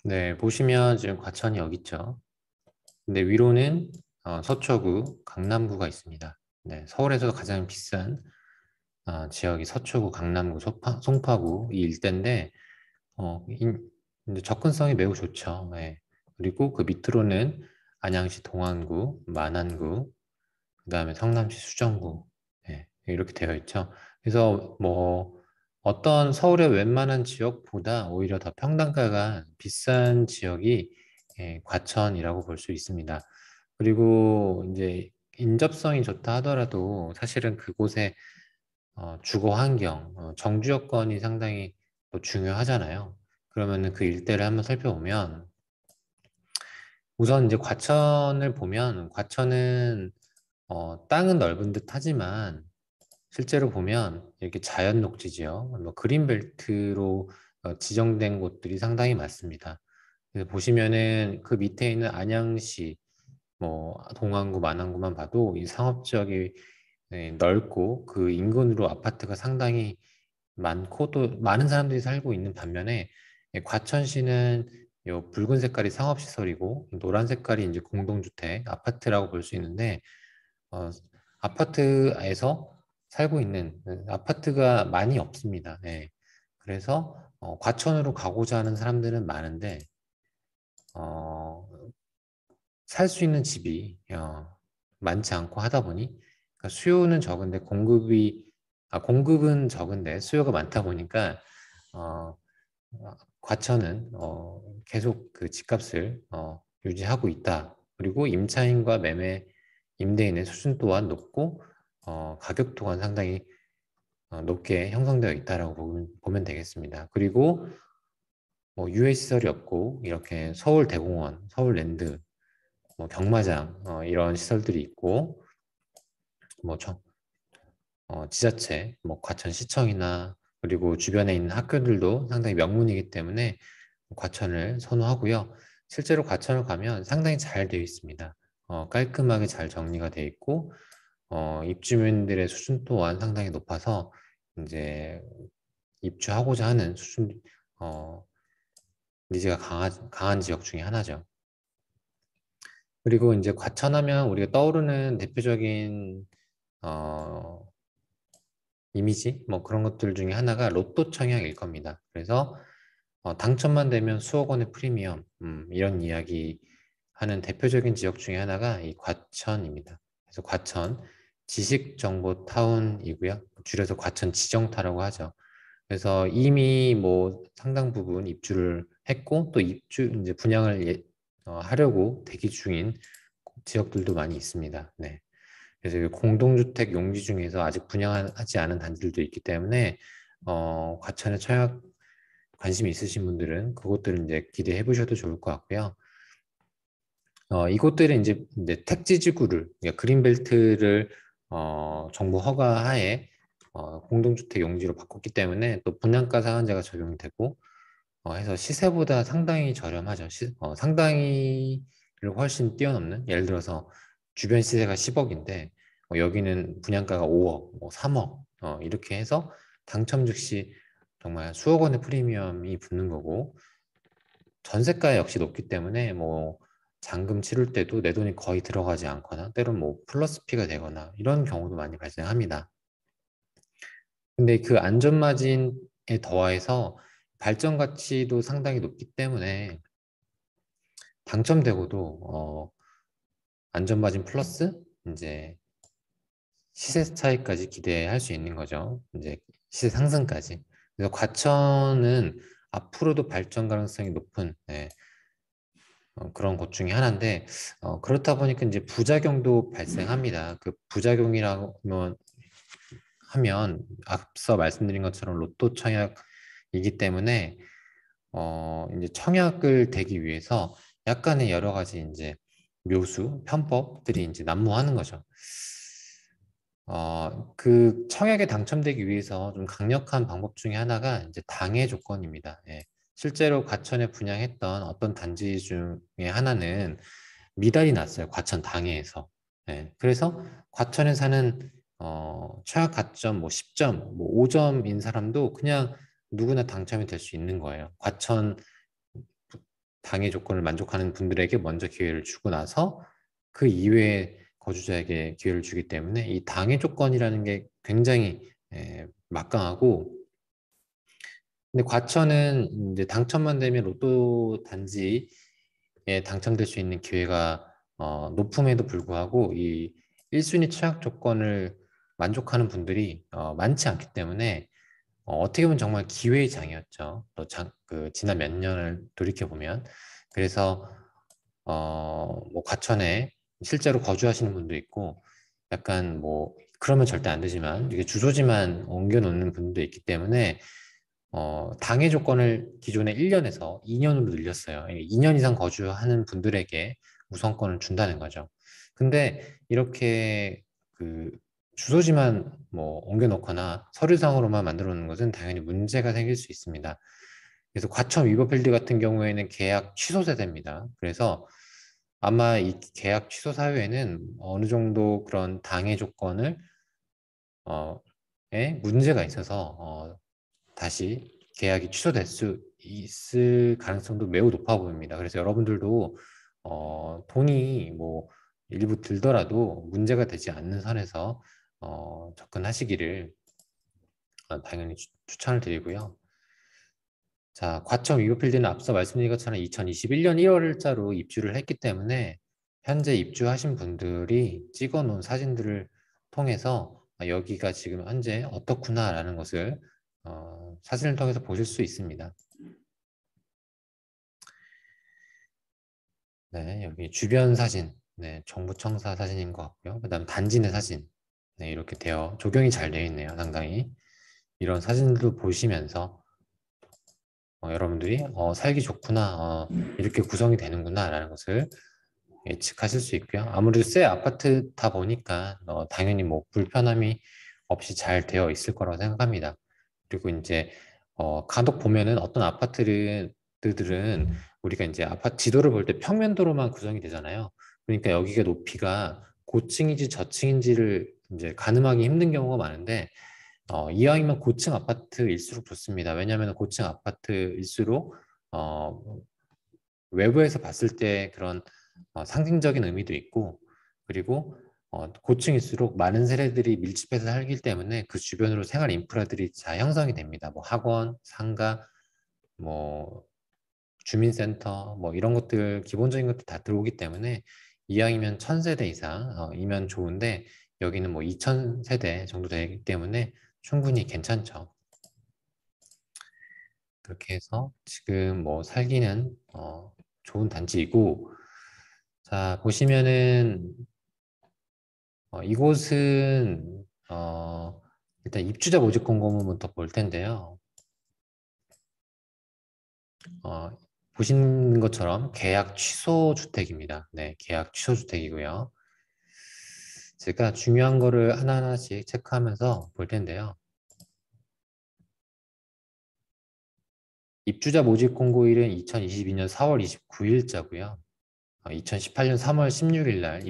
네, 보시면 지금 과천이 여기 있죠. 근데 위로는 서초구, 강남구가 있습니다. 네, 서울에서 가장 비싼 지역이 서초구, 강남구, 송파구 이 일대인데 이제 접근성이 매우 좋죠. 네. 그리고 그 밑으로는 안양시 동안구, 만안구, 그다음에 성남시 수정구 이렇게 되어 있죠. 그래서 뭐 어떤 서울의 웬만한 지역보다 오히려 더 평당가가 비싼 지역이 과천이라고 볼 수 있습니다. 그리고 이제 인접성이 좋다 하더라도 사실은 그곳의 주거 환경, 정주 여건이 상당히 또 중요하잖아요. 그러면은 그 일대를 한번 살펴보면 우선 이제 과천을 보면 과천은 땅은 넓은 듯 하지만 실제로 보면 이렇게 자연 녹지지요. 뭐 그린벨트로 지정된 곳들이 상당히 많습니다. 그래서 보시면은 그 밑에 있는 안양시, 뭐 동안구, 만안구만 봐도 이 상업 지역이 넓고 그 인근으로 아파트가 상당히 많고 또 많은 사람들이 살고 있는 반면에 과천시는 요 붉은 색깔이 상업시설이고 노란 색깔이 이제 공동주택, 아파트라고 볼 수 있는데 어, 아파트에서 살고 있는 아파트가 많이 없습니다. 네. 그래서 과천으로 가고자 하는 사람들은 많은데 어, 살 수 있는 집이 많지 않고 하다 보니 그러니까 수요는 적은데 공급은 적은데 수요가 많다 보니까 어, 과천은 계속 그 집값을 유지하고 있다. 그리고 임차인과 임대인의 수준 또한 높고 가격 또한 상당히 높게 형성되어 있다라고 보면 되겠습니다. 그리고 뭐 유해 시설이 없고 이렇게 서울대공원, 서울랜드, 뭐 경마장 이런 시설들이 있고 뭐 지자체, 뭐 과천시청이나 그리고 주변에 있는 학교들도 상당히 명문이기 때문에 과천을 선호하고요. 실제로 과천을 가면 상당히 잘 되어 있습니다. 깔끔하게 잘 정리가 되어 있고 입주민들의 수준 또한 상당히 높아서 이제 입주하고자 하는 수준 어, 니즈가 강한 지역 중에 하나죠. 그리고 이제 과천하면 우리가 떠오르는 대표적인 어, 이미지 뭐 그런 것들 중에 하나가 로또 청약일 겁니다. 그래서 당첨만 되면 수억 원의 프리미엄 이런 이야기 하는 대표적인 지역 중에 하나가 이 과천입니다. 그래서 과천 지식정보타운이고요. 줄여서 과천 지정타라고 하죠. 그래서 이미 뭐 상당 부분 입주를 했고 또 이제 분양을 하려고 대기 중인 지역들도 많이 있습니다. 네. 그래서 이 공동주택 용지 중에서 아직 분양하지 않은 단지들도 있기 때문에 과천에 청약 관심이 있으신 분들은 그것들을 이제 기대해 보셔도 좋을 것 같고요. 이곳들은 이제 택지지구를 그러니까 그린벨트를 정부 허가하에 공동주택 용지로 바꿨기 때문에 또 분양가 상한제가 적용이 되고 해서 시세보다 상당히 저렴하죠. 상당히를 훨씬 뛰어넘는 예를 들어서 주변 시세가 10억인데 여기는 분양가가 5억, 뭐 3억 이렇게 해서 당첨 즉시 정말 수억 원의 프리미엄이 붙는 거고 전세가 역시 높기 때문에 뭐 잔금 치를 때도 내 돈이 거의 들어가지 않거나 때론 뭐 플러스 피가 되거나 이런 경우도 많이 발생합니다. 근데 그 안전 마진에 더해서 발전 가치도 상당히 높기 때문에 당첨되고도 안전 마진 플러스 이제 시세 차이까지 기대할 수 있는 거죠. 이제 시세 상승까지. 그래서 과천은 앞으로도 발전 가능성이 높은 그런 것 중에 하나인데 그렇다 보니까 이제 부작용도 발생합니다. 그 부작용이라고 하면 앞서 말씀드린 것처럼 로또 청약이기 때문에 이제 청약을 되기 위해서 약간의 여러 가지 이제 편법들이 이제 난무하는 거죠. 그 청약에 당첨되기 위해서 좀 강력한 방법 중에 하나가 이제 당해 조건입니다. 예. 실제로 과천에 분양했던 어떤 단지 중에 하나는 미달이 났어요. 과천 당해에서. 예. 그래서 과천에 사는 청약 가점 뭐 10점, 뭐 5점인 사람도 그냥 누구나 당첨이 될 수 있는 거예요. 과천 당해 조건을 만족하는 분들에게 먼저 기회를 주고 나서 그 이외의 거주자에게 기회를 주기 때문에 이 당해 조건이라는 게 굉장히 막강하고, 근데 과천은 이제 당첨만 되면 로또 단지에 당첨될 수 있는 기회가 높음에도 불구하고 이 1순위 취약 조건을 만족하는 분들이 많지 않기 때문에 어떻게 보면 정말 기회의 장이었죠. 그 지난 몇 년을 돌이켜 보면. 그래서 뭐 과천에 실제로 거주하시는 분도 있고, 약간 뭐 그러면 절대 안 되지만 이게 주소지만 옮겨 놓는 분도 있기 때문에 당해 조건을 기존에 1년에서 2년으로 늘렸어요. 2년 이상 거주하는 분들에게 우선권을 준다는 거죠. 근데 이렇게 그 주소지만 뭐 옮겨놓거나 서류상으로만 만들어 놓는 것은 당연히 문제가 생길 수 있습니다. 그래서 과천 위버필드 같은 경우에는 계약 취소 세대입니다. 그래서 아마 이 계약 취소 사유에는 어느 정도 그런 당해 조건을 에 문제가 있어서 다시 계약이 취소될 수 있을 가능성도 매우 높아 보입니다. 그래서 여러분들도 돈이 뭐 일부 들더라도 문제가 되지 않는 선에서 접근하시기를 당연히 추천을 드리고요. 자, 과천 위버필드는 앞서 말씀드린 것처럼 2021년 1월자로 입주를 했기 때문에 현재 입주하신 분들이 찍어 놓은 사진들을 통해서 여기가 지금 현재 어떻구나라는 것을 사진을 통해서 보실 수 있습니다. 네, 여기 주변 사진, 네, 정부청사 사진인 것 같고요. 그다음 단지 내 사진, 네, 이렇게 조경이 잘 되어 있네요. 상당히 이런 사진도 보시면서 여러분들이 살기 좋구나, 이렇게 구성이 되는구나라는 것을 예측하실 수 있고요. 아무래도 새 아파트다 보니까 당연히 뭐 불편함이 없이 잘 되어 있을 거라고 생각합니다. 그리고 이제 간혹 보면은 어떤 아파트들은 우리가 이제 아파트 지도를 볼 때 평면도로만 구성이 되잖아요. 그러니까 여기가 높이가 고층인지 저층인지를 이제 가늠하기 힘든 경우가 많은데 이왕이면 고층 아파트일수록 좋습니다. 왜냐하면 고층 아파트일수록 어, 외부에서 봤을 때 그런 상징적인 의미도 있고, 그리고 고층일수록 많은 세대들이 밀집해서 살기 때문에 그 주변으로 생활 인프라들이 잘 형성이 됩니다. 뭐 학원, 상가, 뭐 주민센터, 뭐 이런 것들 기본적인 것들 다 들어오기 때문에 이왕이면 1000세대 이상이면 좋은데 여기는 뭐 2000세대 정도 되기 때문에 충분히 괜찮죠. 그렇게 해서 지금 뭐 살기는 좋은 단지이고, 자 보시면은 이곳은 일단 입주자 모집 공고문부터 볼 텐데요. 어, 보시는 것처럼 계약 취소 주택입니다. 네, 계약 취소 주택이고요. 제가 중요한 거를 하나하나씩 체크하면서 볼 텐데요. 입주자 모집 공고일은 2022년 4월 29일자고요. 2018년 3월 16일 날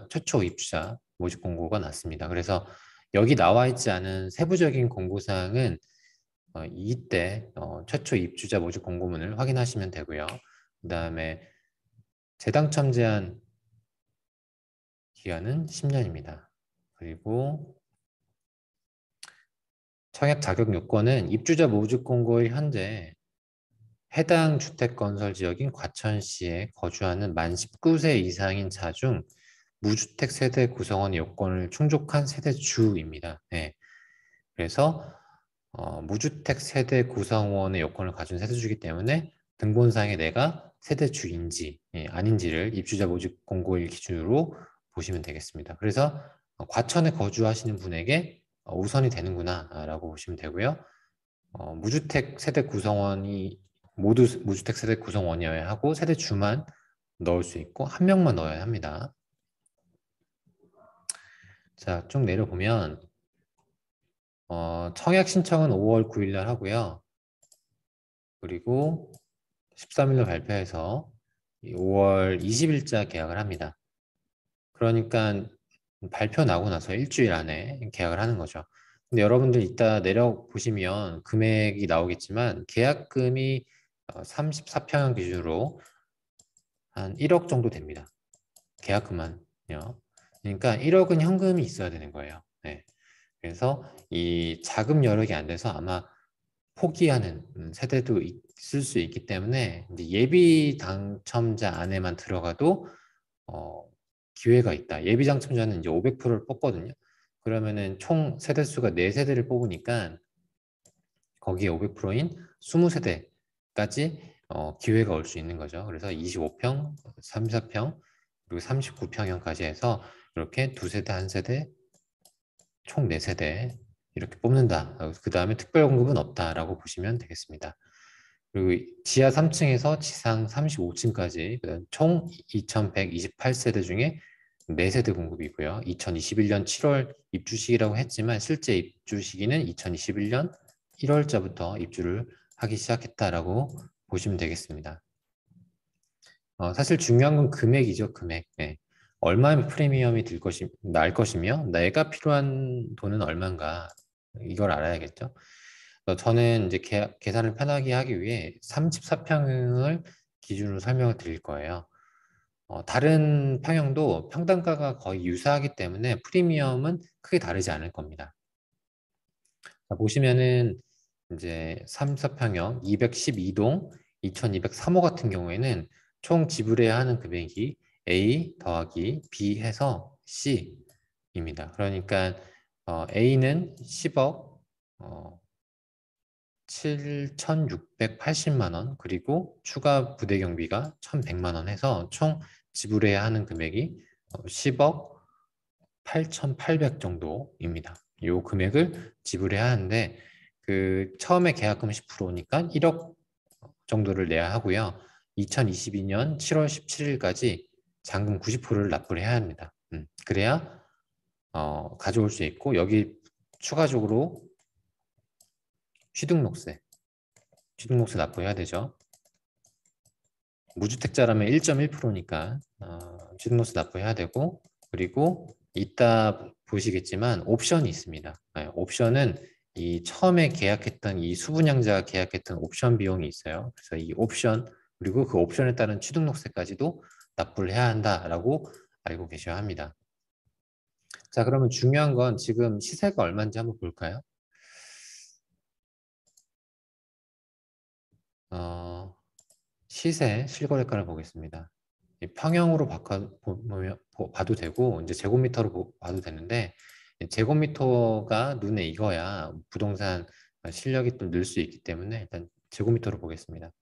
최초 입주자 모집 공고가 났습니다. 그래서 여기 나와 있지 않은 세부적인 공고사항은 이때 최초 입주자 모집 공고문을 확인하시면 되고요. 그 다음에 재당첨 제한 기간은 10년입니다. 그리고 청약 자격 요건은 입주자 모집 공고일 현재 해당 주택 건설 지역인 과천시에 거주하는 만 19세 이상인 자 중 무주택 세대 구성원의 요건을 충족한 세대주입니다. 네. 그래서 무주택 세대 구성원의 요건을 가진 세대주이기 때문에 등본상에 내가 세대주인지 아닌지를 입주자 모집 공고일 기준으로 보시면 되겠습니다. 그래서 과천에 거주하시는 분에게 우선이 되는구나 라고 보시면 되고요. 무주택 세대 구성원이 모두 무주택 세대 구성원이어야 하고 세대주만 넣을 수 있고 한 명만 넣어야 합니다. 자, 쭉 내려보면 청약 신청은 5월 9일 날 하고요. 그리고 13일로 발표해서 5월 20일자 계약을 합니다. 그러니까 발표 나고 나서 일주일 안에 계약을 하는 거죠. 근데 여러분들 이따 내려보시면 금액이 나오겠지만 계약금이 34평형 기준으로 한 1억 정도 됩니다. 계약금만요. 그러니까 1억은 현금이 있어야 되는 거예요. 네. 그래서 이 자금 여력이 안 돼서 아마 포기하는 세대도 있을 수 있기 때문에 이제 예비 당첨자 안에만 들어가도 기회가 있다. 예비 당첨자는 이제 500%를 뽑거든요. 그러면은 총 세대 수가 4세대를 뽑으니까 거기에 500%인 20세대까지 기회가 올 수 있는 거죠. 그래서 25평, 34평, 그리고 39평형까지 해서 이렇게 2세대, 1세대, 총 4세대 이렇게 뽑는다. 그 다음에 특별 공급은 없다라고 보시면 되겠습니다. 그리고 지하 3층에서 지상 35층까지 총 2128세대 중에 4세대 공급이고요. 2021년 7월 입주 시기라고 했지만 실제 입주 시기는 2021년 1월자부터 입주를 하기 시작했다라고 보시면 되겠습니다. 사실 중요한 건 금액이죠, 금액. 네. 얼마의 프리미엄이 날 것이며 내가 필요한 돈은 얼마인가 이걸 알아야겠죠. 저는 이제 계산을 편하게 하기 위해 34평을 기준으로 설명을 드릴 거예요. 다른 평형도 평당가가 거의 유사하기 때문에 프리미엄은 크게 다르지 않을 겁니다. 자, 보시면은 이제 3, 4평형 212동 2203호 같은 경우에는 총 지불해야 하는 금액이 A 더하기 B 해서 C입니다. 그러니까 A는 10억 7,680만 원 그리고 추가 부대 경비가 1,100만 원 해서 총 지불해야 하는 금액이 10억 8,800 정도입니다. 이 금액을 지불해야 하는데 그 처음에 계약금 10%니까 1억 정도를 내야 하고요. 2022년 7월 17일까지 잔금 90%를 납부를 해야 합니다. 그래야 가져올 수 있고 여기 추가적으로 취득록세 납부해야 되죠. 무주택자라면 1.1%니까 취득록세 납부해야 되고 그리고 이따 보시겠지만 옵션이 있습니다. 네, 옵션은 이 처음에 계약했던 이 수분양자가 계약했던 옵션 비용이 있어요. 그래서 이 옵션 그리고 그 옵션에 따른 취득록세까지도 납부를 해야 한다라고 알고 계셔야 합니다. 자, 그러면 중요한 건 지금 시세가 얼마인지 한번 볼까요? 시세 실거래가를 보겠습니다. 평형으로 봐도 되고 이제 제곱미터로 봐도 되는데 제곱미터가 눈에 익어야 부동산 실력이 또 늘 수 있기 때문에 일단 제곱미터로 보겠습니다.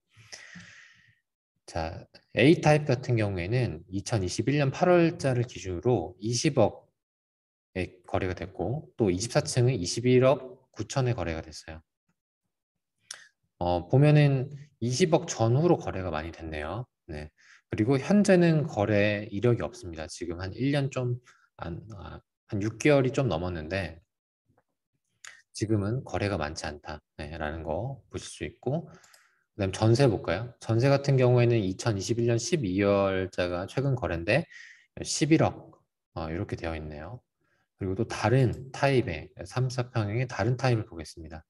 자, A 타입 같은 경우에는 2021년 8월자를 기준으로 20억에 거래가 됐고 또 24층은 21억 9천에 거래가 됐어요. 보면은 20억 전후로 거래가 많이 됐네요. 네. 그리고 현재는 거래 이력이 없습니다. 지금 한 1년 한 6개월이 좀 넘었는데 지금은 거래가 많지 않다라는 거 보실 수 있고 그다음 전세 볼까요? 전세 같은 경우에는 2021년 12월자가 최근 거래인데 11억 이렇게 되어 있네요. 그리고 또 다른 타입의 3, 4평형의 다른 타입을 보겠습니다.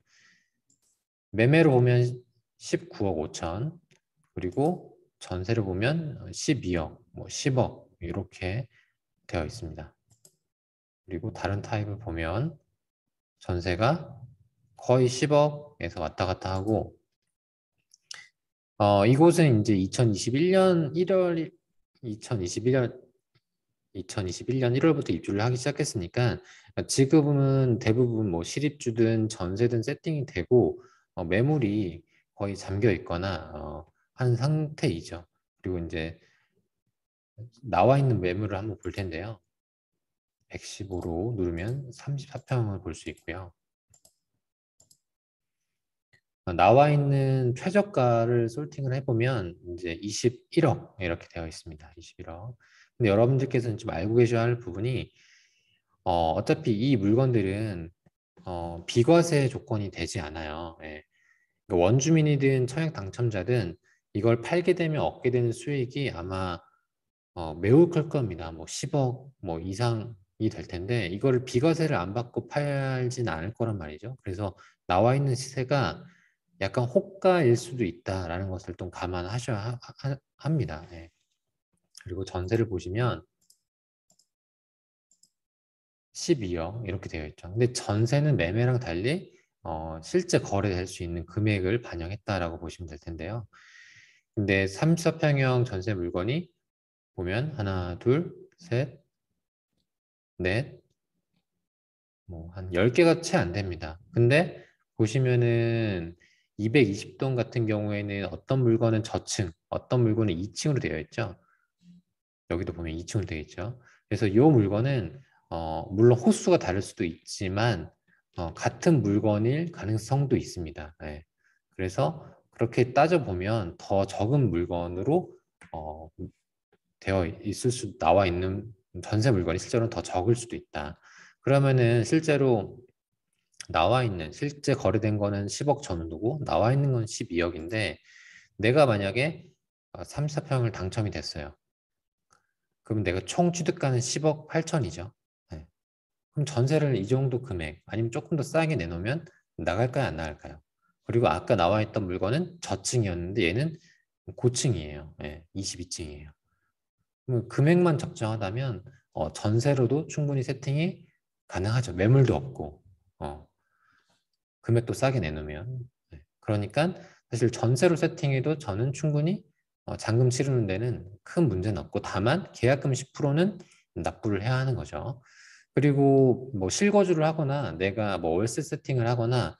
매매로 보면 19억 5천 그리고 전세를 보면 12억, 뭐 10억 이렇게 되어 있습니다. 그리고 다른 타입을 보면 전세가 거의 10억에서 왔다 갔다 하고 이곳은 이제 2021년 1월 2021년 2021년 1월부터 입주를 하기 시작했으니까 지금은 대부분 뭐 실입주든 전세든 세팅이 되고 매물이 거의 잠겨 있거나 한 상태이죠. 그리고 이제 나와 있는 매물을 한번 볼 텐데요. 115로 누르면 34평을 볼 수 있고요. 나와 있는 최저가를 솔팅을 해보면 이제 21억 이렇게 되어 있습니다. 21억. 근데 여러분들께서는 좀 알고 계셔야 할 부분이 어차피 이 물건들은 비과세 조건이 되지 않아요. 예. 그러니까 원주민이든 청약 당첨자든 이걸 팔게 되면 얻게 되는 수익이 아마 매우 클 겁니다. 뭐 10억 뭐 이상이 될 텐데 이거를 비과세를 안 받고 팔진 않을 거란 말이죠. 그래서 나와 있는 시세가 약간 호가일 수도 있다라는 것을 좀 감안하셔야 합니다. 네. 그리고 전세를 보시면 12억 이렇게 되어 있죠. 근데 전세는 매매랑 달리 실제 거래될 수 있는 금액을 반영했다라고 보시면 될 텐데요. 근데 34평형 전세 물건이 보면 하나, 둘, 셋, 넷, 뭐 한 10개가 채 안 됩니다. 근데 보시면은 220동 같은 경우에는 어떤 물건은 저층, 어떤 물건은 2층으로 되어 있죠. 여기도 보면 2층으로 되어 있죠. 그래서 이 물건은 물론 호수가 다를 수도 있지만 같은 물건일 가능성도 있습니다. 예. 그래서 그렇게 따져보면 더 적은 물건으로 어, 되어 있을 수 나와 있는 전세 물건이 실제로는 더 적을 수도 있다. 그러면은 실제로 나와 있는 실제 거래된 거는 10억 전후고 나와 있는 건 12억인데 내가 만약에 3, 4평을 당첨이 됐어요. 그러면 내가 총 취득가는 10억 8천이죠. 네. 그럼 전세를 이 정도 금액 아니면 조금 더 싸게 내놓으면 나갈까요, 안 나갈까요? 그리고 아까 나와 있던 물건은 저층이었는데 얘는 고층이에요. 네, 22층이에요. 그럼 금액만 적정하다면 전세로도 충분히 세팅이 가능하죠. 매물도 없고 금액도 싸게 내놓으면. 네. 그러니까 사실 전세로 세팅해도 저는 충분히 잔금 치르는 데는 큰 문제는 없고 다만 계약금 10%는 납부를 해야 하는 거죠. 그리고 뭐 실거주를 하거나 내가 뭐 월세 세팅을 하거나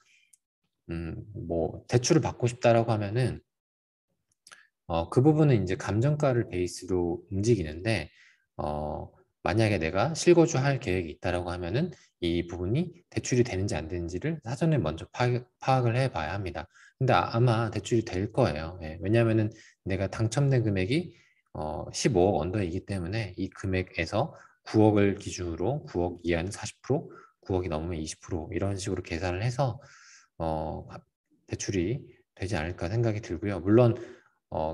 뭐 대출을 받고 싶다라고 하면은 그 부분은 이제 감정가를 베이스로 움직이는데, 어, 만약에 내가 실거주할 계획이 있다라고 하면은 이 부분이 대출이 되는지 안 되는지를 사전에 먼저 파악을 해봐야 합니다. 근데 아마 대출이 될 거예요. 예, 왜냐하면은 내가 당첨된 금액이 15억 언더이기 때문에 이 금액에서 9억을 기준으로 9억 이하는 40%, 9억이 넘으면 20% 이런 식으로 계산을 해서 어, 대출이 되지 않을까 생각이 들고요. 물론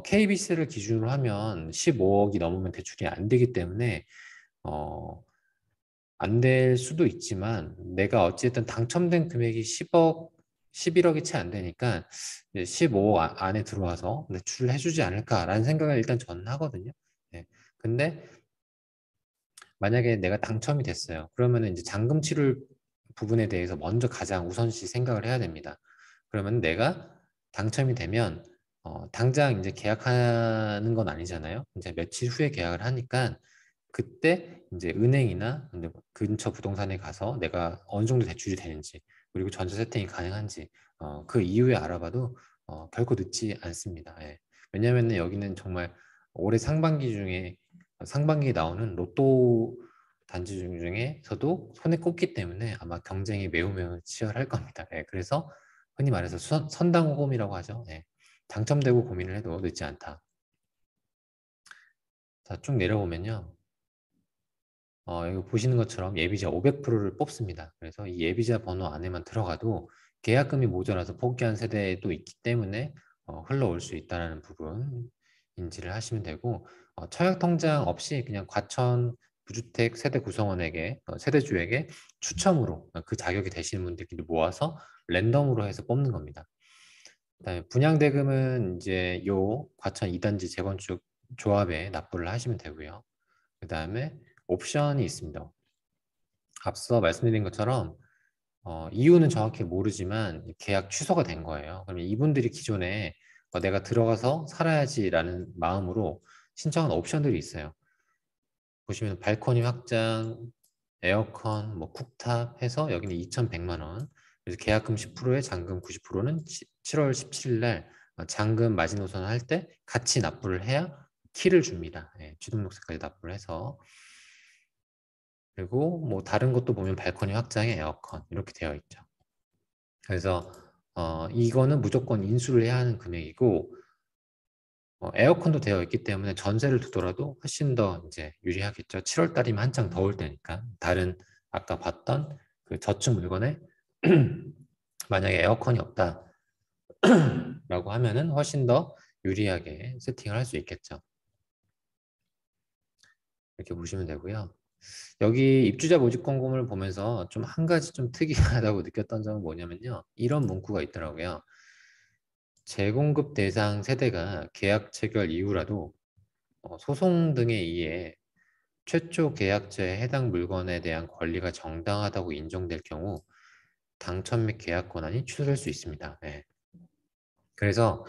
KBC를 기준으로 하면 15억이 넘으면 대출이 안 되기 때문에 어, 안 될 수도 있지만 내가 어쨌든 당첨된 금액이 10억, 11억이 채 안 되니까 15억 안에 들어와서 대출을 해주지 않을까라는 생각을 일단 저는 하거든요. 네. 근데 만약에 내가 당첨이 됐어요. 그러면 이제 잔금 치를 부분에 대해서 먼저 가장 우선시 생각을 해야 됩니다. 그러면 내가 당첨이 되면 당장 이제 계약하는 건 아니잖아요. 이제 며칠 후에 계약을 하니까 그때 이제 은행이나 이제 근처 부동산에 가서 내가 어느 정도 대출이 되는지 그리고 전세 세팅이 가능한지 그 이후에 알아봐도 결코 늦지 않습니다. 예. 왜냐하면 여기는 정말 올해 상반기에 나오는 로또 단지 중에서도 손에 꼽기 때문에 아마 경쟁이 매우 매우 치열할 겁니다. 예. 그래서 흔히 말해서 선당후금이라고 하죠. 예. 당첨되고 고민을 해도 늦지 않다. 자, 쭉 내려보면요. 여기 보시는 것처럼 예비자 500%를 뽑습니다. 그래서 이 예비자 번호 안에만 들어가도 계약금이 모자라서 포기한 세대도 있기 때문에 흘러올 수 있다는 부분 인지를 하시면 되고 청약통장 없이 그냥 과천 무주택 세대 구성원에게 세대주에게 추첨으로 그 자격이 되시는 분들끼리 모아서 랜덤으로 해서 뽑는 겁니다. 그다음에 분양대금은 이제 요 과천 2단지 재건축 조합에 납부를 하시면 되고요. 그다음에 옵션이 있습니다. 앞서 말씀드린 것처럼 이유는 정확히 모르지만 계약 취소가 된 거예요. 그러면 이분들이 기존에 내가 들어가서 살아야지라는 마음으로 신청한 옵션들이 있어요. 보시면 발코니 확장, 에어컨, 뭐 쿡탑 해서 여기는 2,100만 원. 그래서 계약금 10%에 잔금 90%는 7월 17일 날 잔금 마지노선 할 때 같이 납부를 해야 키를 줍니다. 예, 취등록세까지 납부를 해서. 그리고 뭐 다른 것도 보면 발코니 확장에 에어컨 이렇게 되어 있죠. 그래서 이거는 무조건 인수를 해야 하는 금액이고 에어컨도 되어 있기 때문에 전세를 두더라도 훨씬 더 이제 유리하겠죠. 7월 달이면 한창 더울 때니까 다른 아까 봤던 그 저축 물건에 만약에 에어컨이 없다라고 하면은 훨씬 더 유리하게 세팅을 할 수 있겠죠. 이렇게 보시면 되고요. 여기 입주자 모집 공고문을 보면서 좀 한 가지 좀 특이하다고 느꼈던 점은 뭐냐면요. 이런 문구가 있더라고요. 재공급 대상 세대가 계약 체결 이후라도 소송 등에 의해 최초 계약자의 해당 물건에 대한 권리가 정당하다고 인정될 경우 당첨 및 계약 권한이 취소될 수 있습니다. 네. 그래서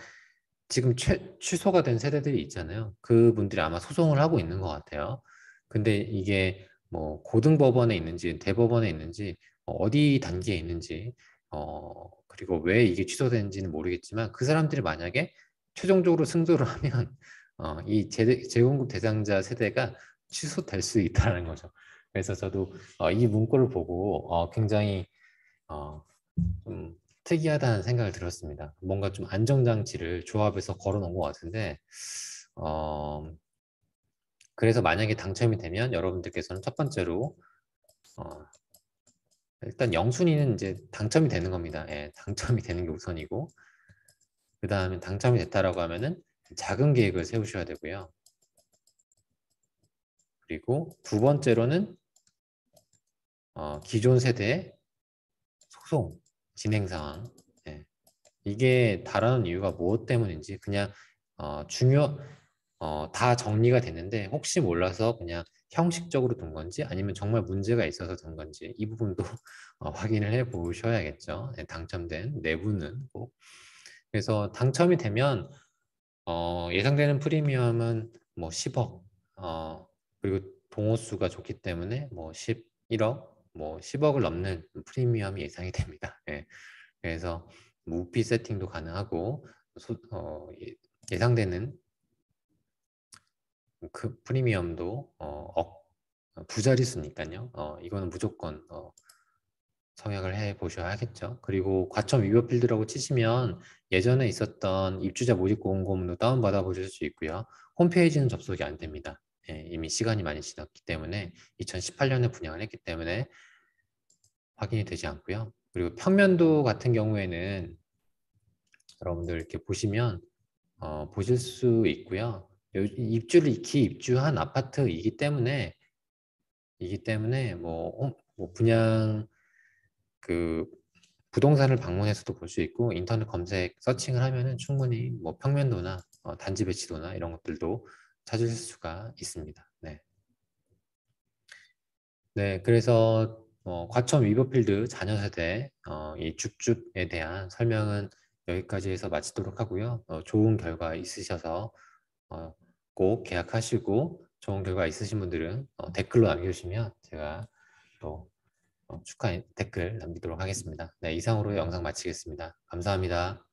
지금 취소가 된 세대들이 있잖아요. 그분들이 아마 소송을 하고 있는 것 같아요. 근데 이게 뭐 고등법원에 있는지 대법원에 있는지 어디 단계에 있는지 그리고 왜 이게 취소된지는 모르겠지만 그 사람들이 만약에 최종적으로 승소를 하면 이 재공급 대상자 세대가 취소될 수 있다는 거죠. 그래서 저도 이 문구를 보고 굉장히 좀 특이하다는 생각을 들었습니다. 뭔가 좀 안정장치를 조합해서 걸어놓은 것 같은데, 어, 그래서 만약에 당첨이 되면 여러분들께서는 첫 번째로, 어, 일단 영순위는 이제 당첨이 되는 겁니다. 예, 당첨이 되는 게 우선이고, 그 다음에 당첨이 됐다라고 하면은 작은 계획을 세우셔야 되고요. 그리고 두 번째로는 기존 세대의 소송 진행 상황. 예, 이게 다라는 이유가 무엇 때문인지 그냥 다 정리가 됐는데 혹시 몰라서 그냥 형식적으로 둔 건지 아니면 정말 문제가 있어서 둔 건지 이 부분도 확인을 해 보셔야겠죠. 네, 당첨된 내부는 꼭. 그래서 당첨이 되면 예상되는 프리미엄은 뭐 10억 그리고 동호수가 좋기 때문에 뭐 11억 뭐 10억을 넘는 프리미엄이 예상이 됩니다. 예. 그래서 뭐 우피 세팅도 가능하고 예상되는 그 프리미엄도 부자릿수니까요. 이거는 무조건 성약을 해 보셔야겠죠. 그리고 과점 위법 필드라고 치시면 예전에 있었던 입주자 모집 공고문도 다운받아 보실 수 있고요. 홈페이지는 접속이 안 됩니다. 예, 이미 시간이 많이 지났기 때문에 2018년에 분양을 했기 때문에 확인이 되지 않고요. 그리고 평면도 같은 경우에는 여러분들 이렇게 보시면 보실 수 있고요. 입주를 기입주한 아파트이기 때문에 뭐 분양 그 부동산을 방문해서도 볼 수 있고 인터넷 검색 서칭을 하면은 충분히 뭐 평면도나 단지 배치도나 이런 것들도 찾을 수가 있습니다. 네. 네, 그래서 과천 위버필드 자녀 세대 이 줍줍에 대한 설명은 여기까지 해서 마치도록 하고요. 좋은 결과 있으셔서 어, 꼭 계약하시고 좋은 결과 있으신 분들은 댓글로 남겨주시면 제가 또 축하 댓글 남기도록 하겠습니다. 네, 이상으로 영상 마치겠습니다. 감사합니다.